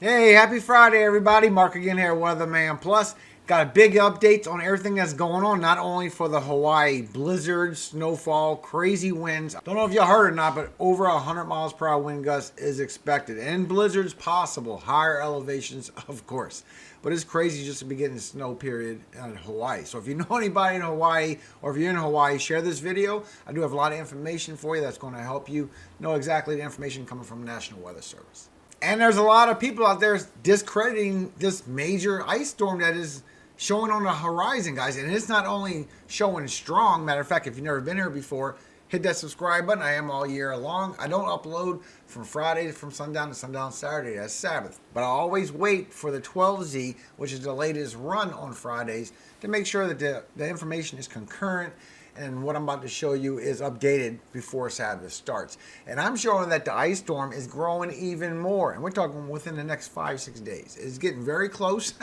Hey, happy Friday, everybody. Mark again here, Weatherman Plus. Got a big updates on everything that's going on, not only for the Hawaii blizzards, snowfall, crazy winds. Don't know if y'all heard or not, but over 100 miles per hour wind gust is expected. And blizzards possible, higher elevations, of course. But it's crazy just to be getting snow period in Hawaii. So if you know anybody in Hawaii, or if you're in Hawaii, share this video. I do have a lot of information for you that's going to help you know exactly the information coming from the National Weather Service. And there's a lot of people out there discrediting this major ice storm that is showing on the horizon, guys. And it's not only showing strong. Matter of fact, if you've never been here before, hit that subscribe button. I am all year long. I don't upload from Friday from sundown to sundown Saturday. That's Sabbath. But I always wait for the 12Z, which is the latest run on Fridays, to make sure that the information is concurrent and what I'm about to show you is updated before Sabbath starts. And I'm showing that the ice storm is growing even more. And we're talking within the next 5-6 days. It's getting very close.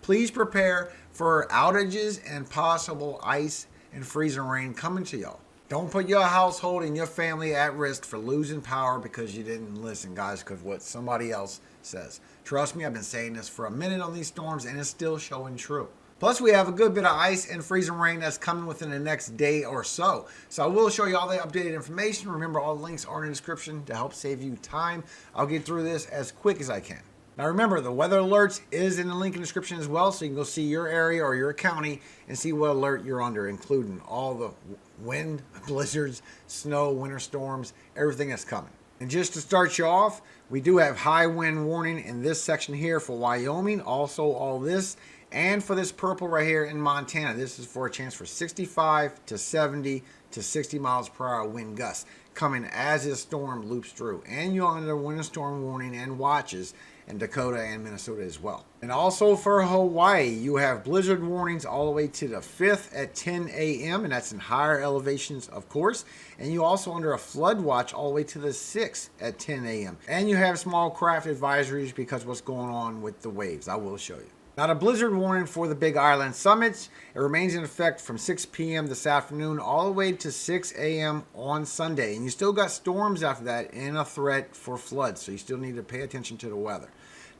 Please prepare for outages and possible ice and freezing rain coming to y'all. Don't put your household and your family at risk for losing power because you didn't listen, guys, because what somebody else says. Trust me, I've been saying this for a minute on these storms, and it's still showing true. Plus, we have a good bit of ice and freezing rain that's coming within the next day or so. So I will show you all the updated information. Remember, all the links are in the description to help save you time. I'll get through this as quick as I can. Now remember, the weather alerts is in the link in the description as well, so you can go see your area or your county and see what alert you're under, including all the wind, blizzards, snow, winter storms, everything that's coming. And just to start you off, we do have high wind warning in this section here for Wyoming, also all this, and for this purple right here in Montana. This is for a chance for 65 to 70 to 60 miles per hour wind gusts coming as this storm loops through. And you're under winter storm warning and watches in Dakota and Minnesota as well. And also for Hawaii, you have blizzard warnings all the way to the 5th at 10 a.m. and that's in higher elevations, of course. And you also under a flood watch all the way to the 6th at 10 a.m. And you have small craft advisories because what's going on with the waves. I will show you. Now, the blizzard warning for the Big Island summits, it remains in effect from 6 p.m. this afternoon all the way to 6 a.m. on Sunday. And you still got storms after that and a threat for floods, so you still need to pay attention to the weather.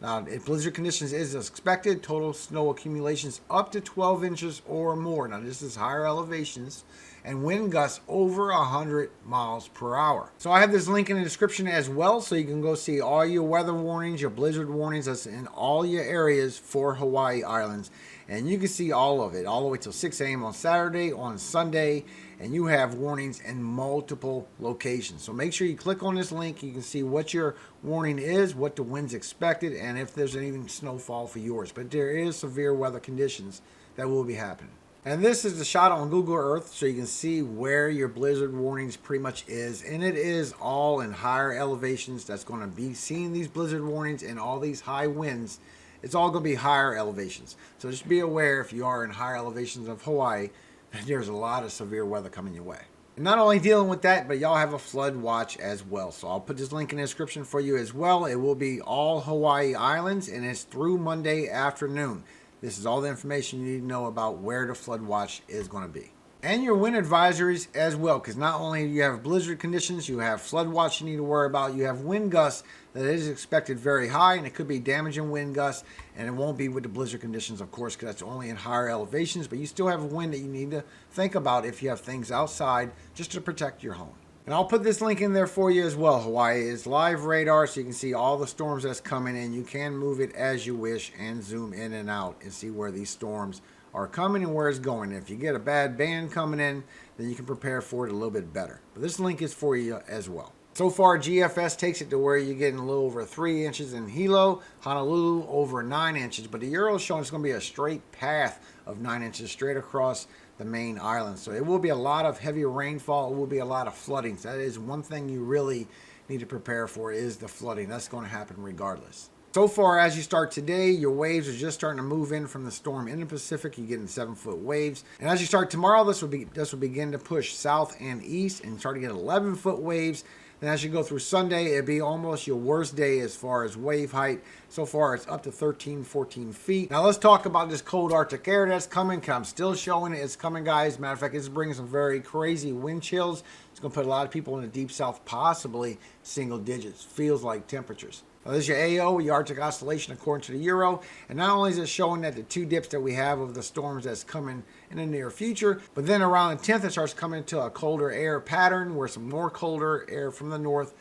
Now, if blizzard conditions is expected, total snow accumulations up to 12 inches or more. Now, this is higher elevations and wind gusts over 100 miles per hour. So I have this link in the description as well, so you can go see all your weather warnings, your blizzard warnings that's in all your areas for Hawaii Islands. And you can see all of it, all the way till 6 a.m. on Saturday, on Sunday, and you have warnings in multiple locations. So make sure you click on this link. You can see what your warning is, what the wind's expected, and if there's any snowfall for yours. But there is severe weather conditions that will be happening. And this is the shot on Google Earth, so you can see where your blizzard warnings pretty much is. And it is all in higher elevations that's going to be seeing these blizzard warnings and all these high winds. It's all going to be higher elevations. So just be aware if you are in higher elevations of Hawaii, that there's a lot of severe weather coming your way. And not only dealing with that, but y'all have a flood watch as well. So I'll put this link in the description for you as well. It will be all Hawaii Islands, and it's through Monday afternoon. This is all the information you need to know about where the flood watch is going to be. And your wind advisories as well, because not only do you have blizzard conditions, you have flood watch you need to worry about, you have wind gusts that is expected very high, and it could be damaging wind gusts, and it won't be with the blizzard conditions, of course, because that's only in higher elevations, but you still have wind that you need to think about if you have things outside just to protect your home. And I'll put this link in there for you as well. Hawaii is live radar, so you can see all the storms that's coming in. You can move it as you wish and zoom in and out and see where these storms are coming and where it's going. If you get a bad band coming in, then you can prepare for it a little bit better. But this link is for you as well. So far, GFS takes it to where you're getting a little over 3 inches in Hilo, Honolulu over 9 inches, but the Euro is showing it's going to be a straight path of 9 inches straight across the main island. So it will be a lot of heavy rainfall. It will be a lot of flooding. So that is one thing you really need to prepare for is the flooding. That's going to happen regardless. So far, as you start today, your waves are just starting to move in from the storm in the Pacific. You're getting 7-foot waves. And as you start tomorrow, this will begin to push south and east and start to get 11-foot waves. Then as you go through Sunday, it'll be almost your worst day as far as wave height. So far, it's up to 13, 14 feet. Now let's talk about this cold Arctic air that's coming, because I'm still showing it. It's coming, guys. Matter of fact, it's bringing some very crazy wind chills. It's going to put a lot of people in the deep south, possibly single digits. Feels like temperatures. Now, this is your AO, your Arctic Oscillation according to the Euro. And not only is it showing that the two dips that we have of the storms that's coming in the near future, but then around the 10th, it starts coming into a colder air pattern where some more colder air from the north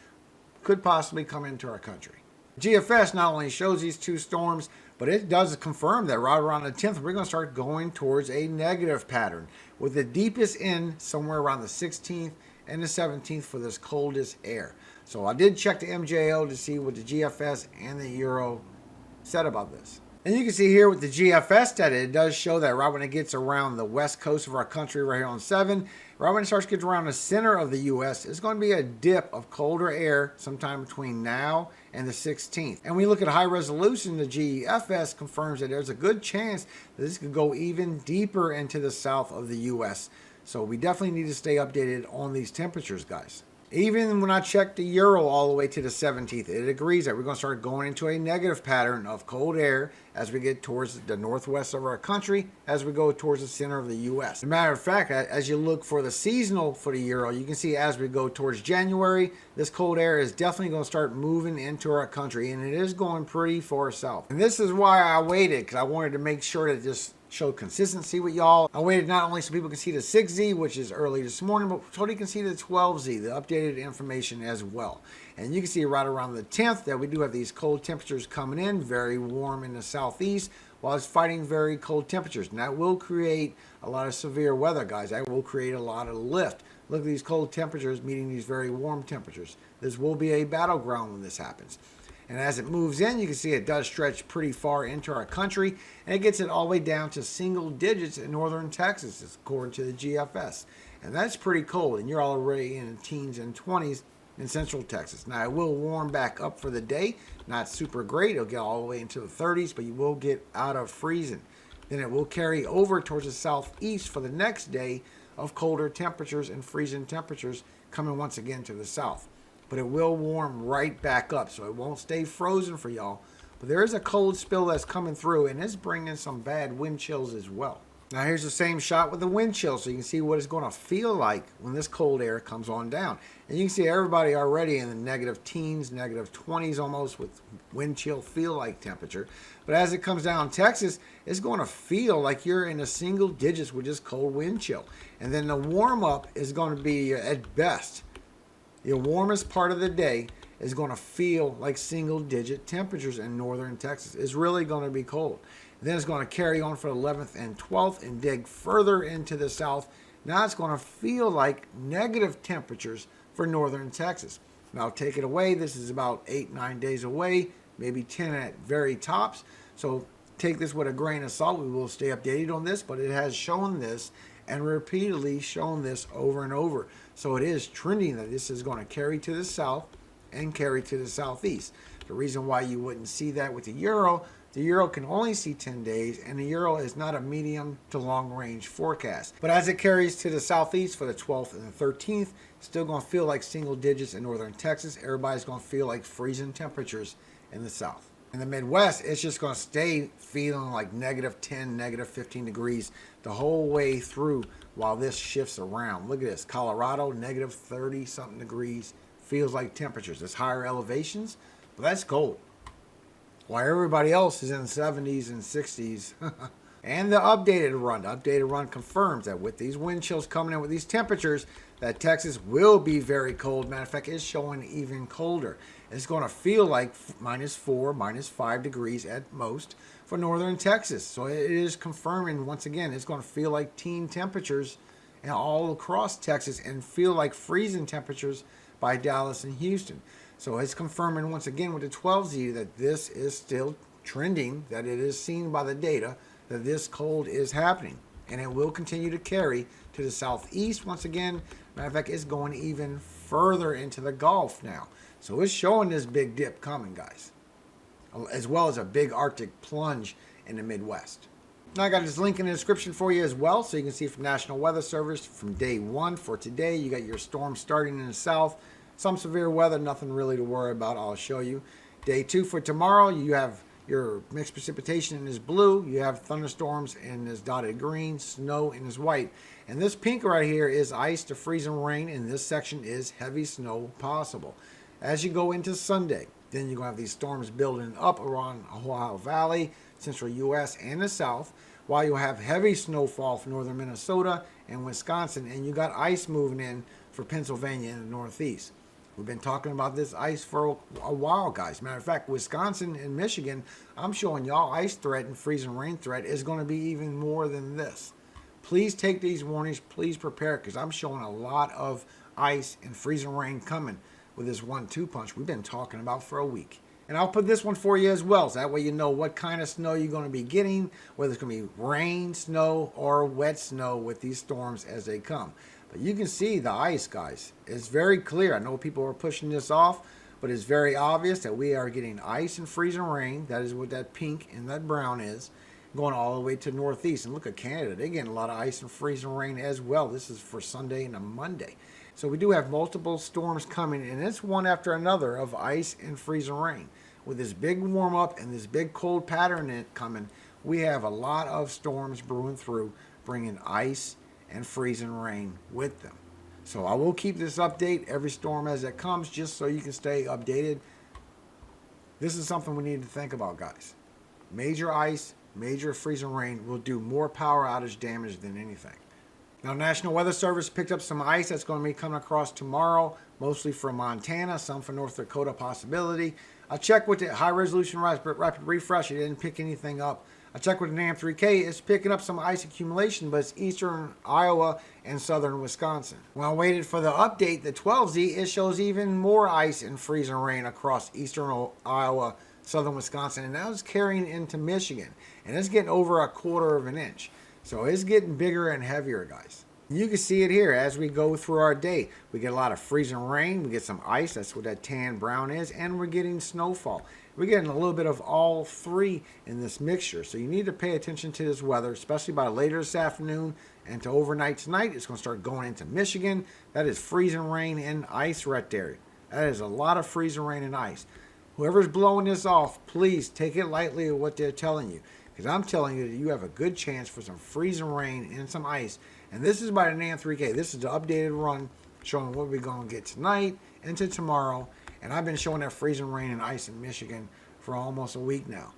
could possibly come into our country. GFS not only shows these two storms, but it does confirm that right around the 10th, we're going to start going towards a negative pattern with the deepest end somewhere around the 16th and the 17th for this coldest air. So I did check the MJO to see what the GFS and the Euro said about this. And you can see here with the GFS data, it does show that right when it gets around the west coast of our country right here on 7, right when it starts to get around the center of the U.S., it's going to be a dip of colder air sometime between now and the 16th. And when you look at high resolution, the GFS confirms that there's a good chance that this could go even deeper into the south of the U.S. So we definitely need to stay updated on these temperatures, guys. Even when I check the Euro all the way to the 17th, it agrees that we're going to start going into a negative pattern of cold air as we get towards the northwest of our country, as we go towards the center of the U.S. As a matter of fact, as you look for the seasonal for the Euro, you can see as we go towards January, this cold air is definitely going to start moving into our country, and it is going pretty far south. And this is why I waited, because I wanted to make sure that this show consistency with y'all. I waited not only so people can see the 6Z, which is early this morning, but so they can see the 12Z, the updated information as well. And you can see right around the 10th that we do have these cold temperatures coming in, very warm in the southeast, while it's fighting very cold temperatures. And that will create a lot of severe weather, guys. That will create a lot of lift. Look at these cold temperatures meeting these very warm temperatures. This will be a battleground when this happens. And as it moves in, you can see it does stretch pretty far into our country, and it gets it all the way down to single digits in northern Texas, according to the GFS. And that's pretty cold, and you're already in the teens and 20s in central Texas. Now, it will warm back up for the day. Not super great. It'll get all the way into the 30s, but you will get out of freezing. Then it will carry over towards the southeast for the next day of colder temperatures and freezing temperatures coming once again to the south. But it will warm right back up, so it won't stay frozen for y'all. But there is a cold spill that's coming through, and it's bringing some bad wind chills as well. Now here's the same shot with the wind chill, so you can see what it's going to feel like when this cold air comes on down. And you can see everybody already in the negative teens, negative 20s almost with wind chill feel-like temperature. But as it comes down Texas, it's going to feel like you're in the single digits with this cold wind chill. And then the warm-up is going to be, at best, the warmest part of the day is going to feel like single-digit temperatures in northern Texas. It's really going to be cold. Then it's going to carry on for the 11th and 12th and dig further into the south. Now it's going to feel like negative temperatures for northern Texas. Now take it away. This is about 8-9 days away, maybe 10 at very tops. So take this with a grain of salt. We will stay updated on this, but it has shown this and repeatedly shown this over and over. So it is trending that this is going to carry to the south and carry to the southeast. The reason why you wouldn't see that with the Euro can only see 10 days, and the Euro is not a medium to long range forecast. But as it carries to the southeast for the 12th and the 13th, it's still going to feel like single digits in northern Texas. Everybody's going to feel like freezing temperatures in the south. In the Midwest, it's just going to stay feeling like negative 10, negative 15 degrees the whole way through while this shifts around. Look at this. Colorado, negative 30-something degrees. Feels like temperatures. It's higher elevations, but that's cold. While everybody else is in the 70s and 60s. And the updated run confirms that with these wind chills coming in with these temperatures, that Texas will be very cold. Matter of fact, it's showing even colder. It's going to feel like -4, -5 degrees at most for northern Texas. So it is confirming, once again, it's going to feel like teen temperatures and all across Texas and feel like freezing temperatures by Dallas and Houston. So it's confirming once again with the 12Z that this is still trending, that it is seen by the data that this cold is happening. And it will continue to carry to the southeast once again. Matter of fact, it's going even further into the Gulf now. So it's showing this big dip coming, guys, as well as a big Arctic plunge in the Midwest. Now I got this link in the description for you as well, so you can see from National Weather Service from day 1 for today. You got your storm starting in the south. Some severe weather, nothing really to worry about. I'll show you. Day 2 for tomorrow, you have your mixed precipitation in this blue. You have thunderstorms in this dotted green, snow in this white. And this pink right here is ice to freezing rain, and this section is heavy snow possible. As you go into Sunday, Then you're going to have these storms building up around Ohio Valley, central U.S., and the south, while you'll have heavy snowfall for northern Minnesota and Wisconsin, and you got ice moving in for Pennsylvania and the northeast. We've been talking about this ice for a while, guys. Matter of fact, Wisconsin and Michigan, I'm showing y'all ice threat and freezing rain threat is going to be even more than this. Please take these warnings. Please prepare, because I'm showing a lot of ice and freezing rain coming with this 1-2 punch we've been talking about for a week. And I'll put this one for you as well, so that way you know what kind of snow you're going to be getting, whether it's going to be rain, snow, or wet snow with these storms as they come. But you can see the ice, guys. It's very clear. I know people are pushing this off, but it's very obvious that we are getting ice and freezing rain. That is what that pink and that brown is, going all the way to northeast. And look at Canada. They're getting a lot of ice and freezing rain as well. This is for Sunday and a Monday. So we do have multiple storms coming, and it's one after another of ice and freezing rain. With this big warm up and this big cold pattern coming, we have a lot of storms brewing through, bringing ice and freezing rain with them. So I will keep this update every storm as it comes, just so you can stay updated. This is something we need to think about, guys. Major ice, major freezing rain will do more power outage damage than anything. Now, National Weather Service picked up some ice that's going to be coming across tomorrow, mostly from Montana, some from North Dakota possibility. I checked with the high resolution rapid refresh. It didn't pick anything up. I checked with the NAM 3K. It's picking up some ice accumulation, but it's eastern Iowa and southern Wisconsin. When I waited for the update, the 12Z, it shows even more ice and freezing rain across eastern Iowa, southern Wisconsin, and now it's carrying into Michigan, and it's getting over 1/4 of an inch. So it's getting bigger and heavier, guys. You can see it here as we go through our day. We get a lot of freezing rain. We get some ice. That's what that tan brown is. And we're getting snowfall. We're getting a little bit of all three in this mixture. So you need to pay attention to this weather, especially by later this afternoon and to overnight tonight. It's going to start going into Michigan. That is freezing rain and ice right there. That is a lot of freezing rain and ice. Whoever's blowing this off, please take it lightly of what they're telling you. Because I'm telling you that you have a good chance for some freezing rain and some ice. And this is by the NAM 3K. This is the updated run showing what we're going to get tonight into tomorrow. And I've been showing that freezing rain and ice in Michigan for almost a week now.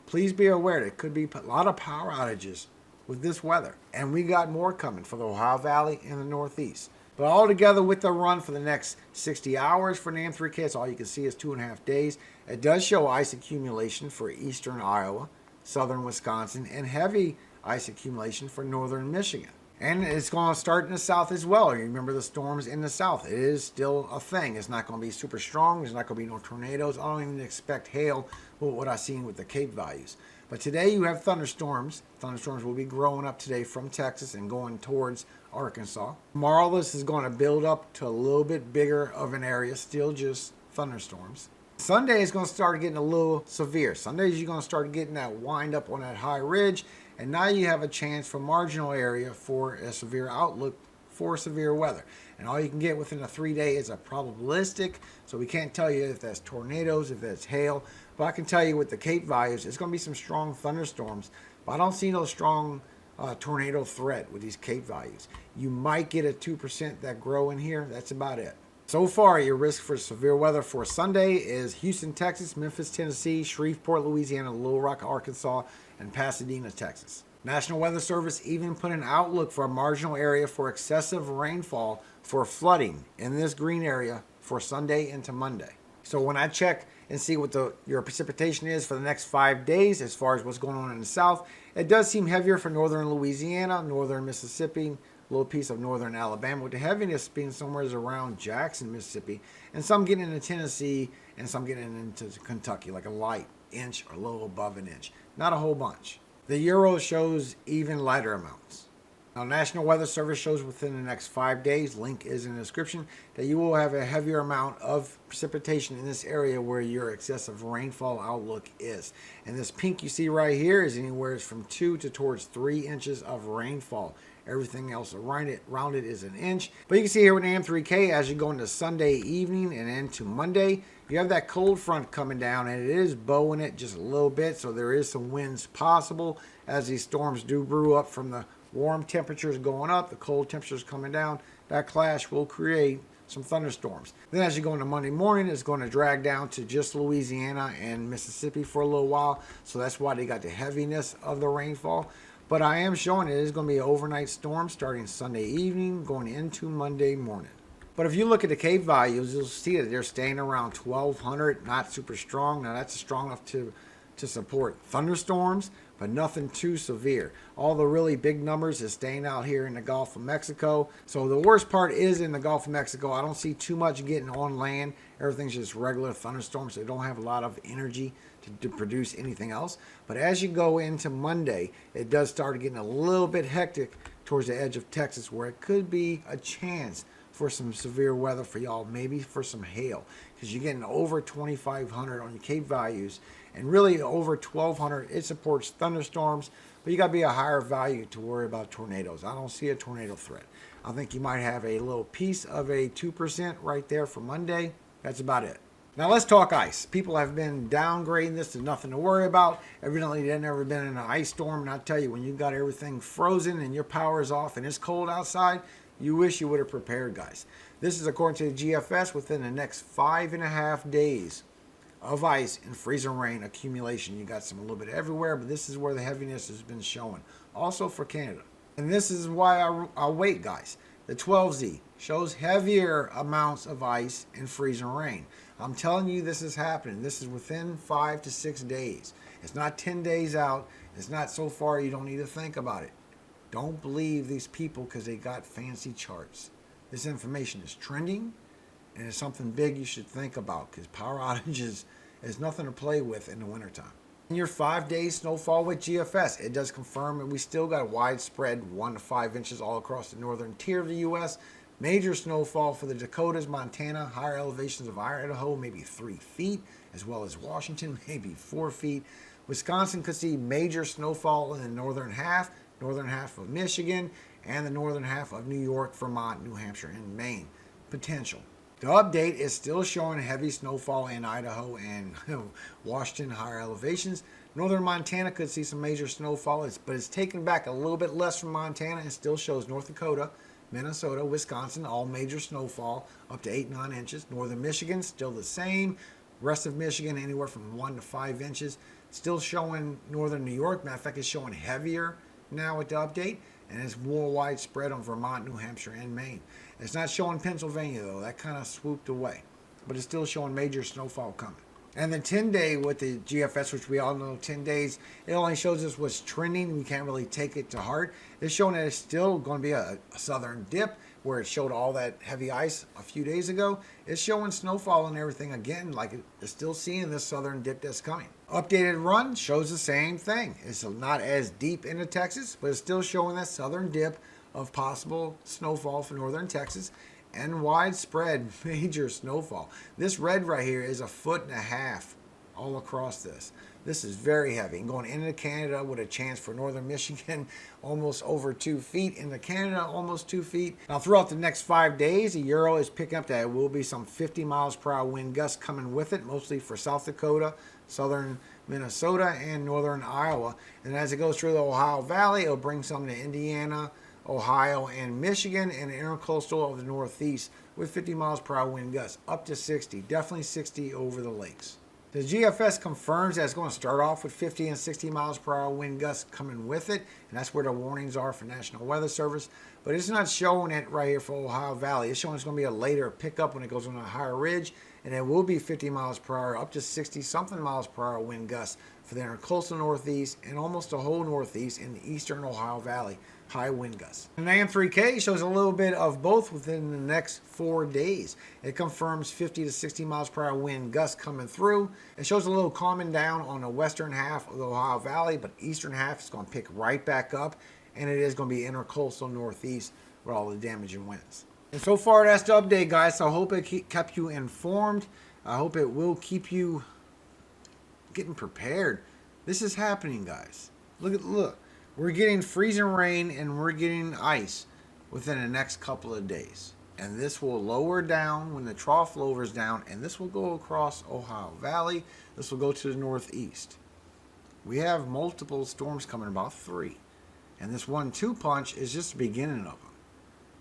Please be aware there could be a lot of power outages with this weather. And we got more coming for the Ohio Valley and the Northeast. But all together with the run for the next 60 hours for NAM 3K, that's all you can see is 2.5 days. It does show ice accumulation for eastern Iowa, southern Wisconsin, and heavy ice accumulation for northern Michigan. And it's going to start in the south as well. You remember the storms in the south. It is still a thing. It's not going to be super strong. There's not going to be no tornadoes. I don't even expect hail with what I've seen with the Cape values. But today you have thunderstorms. Thunderstorms will be growing up today from Texas and going towards Arkansas. Tomorrow this is going to build up to a little bit bigger of an area, still just thunderstorms. Sunday is going to start getting a little severe. Sundays you're going to start getting that wind up on that high ridge, and now you have a chance for marginal area for a severe outlook for severe weather. And all you can get within a 3-day is a probabilistic, so we can't tell you if that's tornadoes, if that's hail, but I can tell you with the Cape values, it's going to be some strong thunderstorms, but I don't see no strong tornado threat with these Cape values. You might get a 2% that grow in here. That's about it. So far, your risk for severe weather for Sunday is Houston, Texas, Memphis, Tennessee, Shreveport, Louisiana, Little Rock, Arkansas, and Pasadena, Texas. National Weather Service even put an outlook for a marginal area for excessive rainfall for flooding in this green area for Sunday into Monday. So when I check and see what your precipitation is for the next 5 days as far as what's going on in the south, it does seem heavier for northern Louisiana, northern Mississippi, a little piece of northern Alabama, with the heaviness being somewhere around Jackson, Mississippi, and some getting into Tennessee and some getting into Kentucky, like a light inch or a little above an inch. Not a whole bunch. The Euro shows even lighter amounts. Now, National Weather Service shows within the next 5 days, link is in the description, that you will have a heavier amount of precipitation in this area where your excessive rainfall outlook is. And this pink you see right here is anywhere from 2 to towards 3 inches of rainfall. Everything else around it is an inch. But you can see here with NAM 3K, as you go into Sunday evening and into Monday, you have that cold front coming down, and it is bowing it just a little bit, so there is some winds possible as these storms do brew up from the warm temperatures going up, the cold temperatures coming down. That clash will create some thunderstorms. Then as you go into Monday morning, it's going to drag down to just Louisiana and Mississippi for a little while. So that's why they got the heaviness of the rainfall. But I am showing it is going to be an overnight storm starting Sunday evening going into Monday morning. But if you look at the Cape values, you'll see that they're staying around 1,200, not super strong. Now that's strong enough to support thunderstorms, but nothing too severe. All the really big numbers is staying out here in the Gulf of Mexico. So the worst part is in the Gulf of Mexico. I don't see too much getting on land. Everything's just regular thunderstorms. They don't have a lot of energy to produce anything else. But as you go into Monday, it does start getting a little bit hectic towards the edge of Texas, where it could be a chance for some severe weather for y'all, maybe for some hail, because you're getting over 2,500 on your Cape values, and really over 1,200. It supports thunderstorms, but you got to be a higher value to worry about tornadoes. I don't see a tornado threat. I think you might have a little piece of a 2% right there for Monday. That's about it. Now let's talk ice. People have been downgrading this to nothing to worry about. Evidently they've never been in an ice storm, and I tell you, when you got everything frozen and your power is off and it's cold outside, you wish you would have prepared, guys. This is according to the GFS within the next 5.5 days of ice and freezing rain accumulation. You got some a little bit everywhere, but this is where the heaviness has been showing. Also for Canada. And this is why I wait, guys. The 12Z shows heavier amounts of ice and freezing rain. I'm telling you, this is happening. This is within 5 to 6 days. It's not 10 days out. It's not so far you don't need to think about it. Don't believe these people because they got fancy charts. This information is trending, and it's something big you should think about, because power outages is nothing to play with in the wintertime. In your 5-day snowfall with GFS, it does confirm that we still got widespread 1 to 5 inches all across the northern tier of the U.S. Major snowfall for the Dakotas, Montana, higher elevations of Idaho, maybe 3 feet, as well as Washington, maybe 4 feet. Wisconsin could see major snowfall in the northern half of Michigan, and the northern half of New York, Vermont, New Hampshire, and Maine. Potential. The update is still showing heavy snowfall in Idaho and Washington, higher elevations. Northern Montana could see some major snowfall, but it's taken back a little bit less from Montana and still shows North Dakota, Minnesota, Wisconsin, all major snowfall, up to 8-9 inches. Northern Michigan, still the same. Rest of Michigan, anywhere from 1 to 5 inches. Still showing northern New York. Matter of fact, it's showing heavier now with the update, and it's more widespread on Vermont, New Hampshire, and Maine. It's not showing Pennsylvania, though. That kind of swooped away. But it's still showing major snowfall coming. And the 10-day with the GFS, which we all know 10 days, it only shows us what's trending. We can't really take it to heart. It's showing that it's still going to be a southern dip, where it showed all that heavy ice a few days ago. It's showing snowfall and everything again, like it's still seeing this southern dip that's coming. Updated run shows the same thing. It's not as deep into Texas, but it's still showing that southern dip of possible snowfall for northern Texas and widespread major snowfall. This red right here is 1.5 feet all across this. This is very heavy. And going into Canada with a chance for northern Michigan, almost over 2 feet. Into Canada, almost 2 feet. Now, throughout the next 5 days, the Euro is picking up that there will be some 50 miles per hour wind gusts coming with it, mostly for South Dakota, southern Minnesota, and northern Iowa. And as it goes through the Ohio Valley, it'll bring some to Indiana, Ohio, and Michigan, and the intercoastal of the Northeast with 50 miles per hour wind gusts, up to 60, definitely 60 over the lakes. The GFS confirms that it's going to start off with 50 and 60 miles per hour wind gusts coming with it, and that's where the warnings are for National Weather Service. But it's not showing it right here for Ohio Valley. It's showing it's going to be a later pickup when it goes on a higher ridge, and it will be 50 miles per hour, up to 60-something miles per hour wind gusts for the intercoastal Northeast and almost the whole Northeast in the eastern Ohio Valley. High wind gusts. And AM3K shows a little bit of both within the next 4 days. It confirms 50 to 60 miles per hour wind gusts coming through. It shows a little calming down on the western half of the Ohio Valley, but eastern half is going to pick right back up, and it is going to be intercoastal Northeast with all the damaging winds. And so far, that's the update, guys. So I hope it kept you informed. I hope it will keep you getting prepared. This is happening, guys. Look. We're getting freezing rain and we're getting ice within the next couple of days. And this will lower down when the trough lowers down, and this will go across Ohio Valley. This will go to the northeast. We have multiple storms coming, about 3. And this 1-2 punch is just the beginning of them.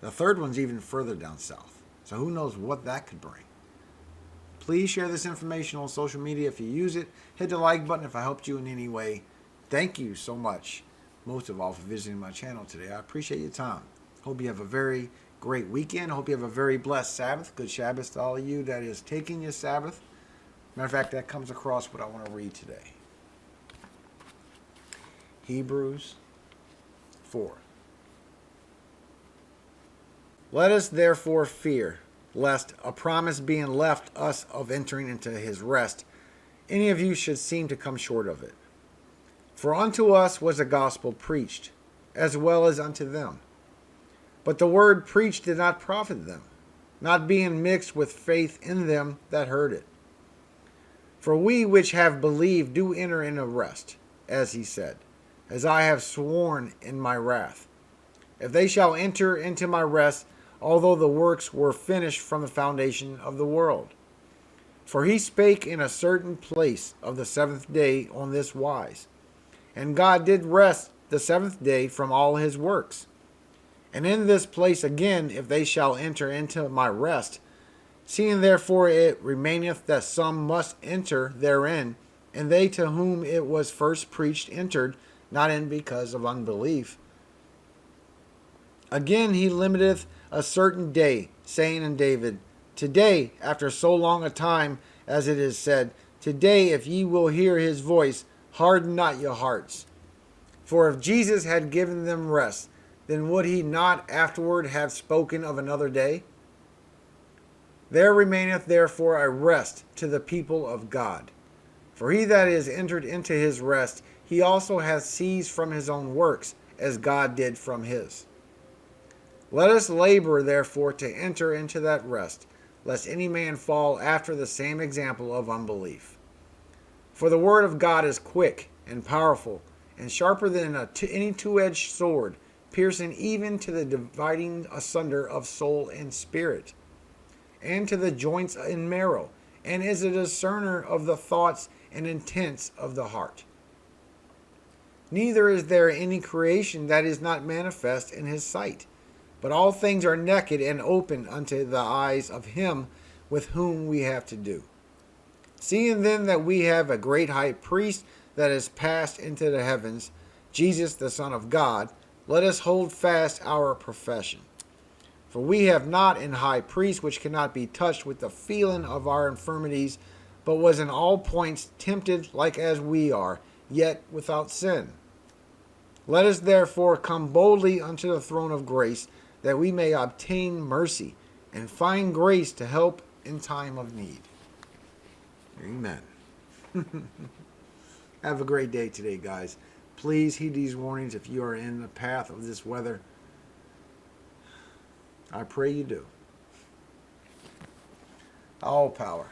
The third one's even further down south. So So who knows what that could bring. Please share this information on social media if you use it. Hit the like button if I helped you in any way. Thank you so much, most of all, for visiting my channel today. I appreciate your time. Hope you have a very great weekend. Hope you have a very blessed Sabbath. Good Sabbath to all of you that is taking your Sabbath. Matter of fact, that comes across what I want to read today. Hebrews 4. Let us therefore fear, lest a promise being left us of entering into his rest, any of you should seem to come short of it. For unto us was the gospel preached, as well as unto them. But the word preached did not profit them, not being mixed with faith in them that heard it. For we which have believed do enter into rest, as he said, as I have sworn in my wrath. If they shall enter into my rest, although the works were finished from the foundation of the world. For he spake in a certain place of the seventh day on this wise, and God did rest the seventh day from all his works. And in this place again, if they shall enter into my rest, seeing therefore it remaineth that some must enter therein, and they to whom it was first preached entered, not in because of unbelief. Again he limiteth a certain day, saying in David, Today, after so long a time, as it is said, Today, if ye will hear his voice, harden not your hearts. For if Jesus had given them rest, then would he not afterward have spoken of another day? There remaineth therefore a rest to the people of God. For he that is entered into his rest, he also hath ceased from his own works, as God did from his. Let us labor therefore to enter into that rest, lest any man fall after the same example of unbelief. For the word of God is quick and powerful, and sharper than any two-edged sword, piercing even to the dividing asunder of soul and spirit, and to the joints and marrow, and is a discerner of the thoughts and intents of the heart. Neither is there any creation that is not manifest in his sight, but all things are naked and open unto the eyes of him with whom we have to do. Seeing then that we have a great high priest that is passed into the heavens, Jesus the Son of God, let us hold fast our profession. For we have not an high priest which cannot be touched with the feeling of our infirmities, but was in all points tempted like as we are, yet without sin. Let us therefore come boldly unto the throne of grace, that we may obtain mercy and find grace to help in time of need. Amen. Have a great day today, guys. Please heed these warnings if you are in the path of this weather. I pray you do. All power,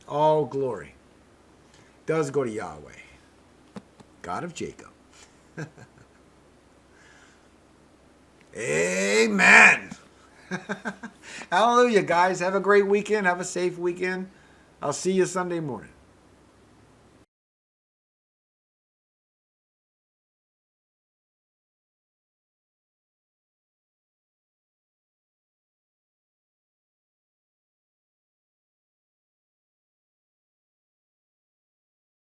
all glory does go to Yahweh, God of Jacob. Amen. Hallelujah, guys. Have a great weekend. Have a safe weekend. I'll see you Sunday morning.